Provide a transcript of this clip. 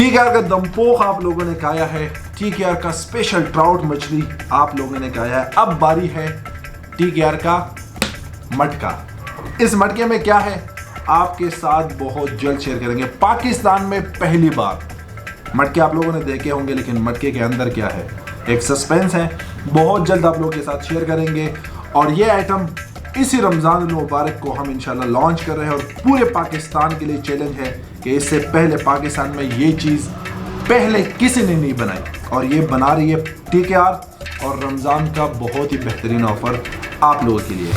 TKR का दमपोख आप लोगों ने खाया है, TKR का स्पेशल ट्राउट मछली आप लोगों ने खाया है। अब बारी है TKR का मटका। इस मटके में क्या है आपके साथ बहुत जल्द शेयर करेंगे। पाकिस्तान में पहली बार मटके आप लोगों ने देखे होंगे, लेकिन मटके के अंदर क्या है एक सस्पेंस है, बहुत जल्द आप लोगों के साथ शेयर करेंगे। और ये आइटम इसी रमज़ान मुबारक को हम इंशाल्लाह लॉन्च कर रहे हैं और पूरे पाकिस्तान के लिए चैलेंज है कि इससे पहले पाकिस्तान में ये चीज़ पहले किसी ने नहीं बनाई और ये बना रही है TKR। और रमज़ान का बहुत ही बेहतरीन ऑफर आप लोगों के लिए।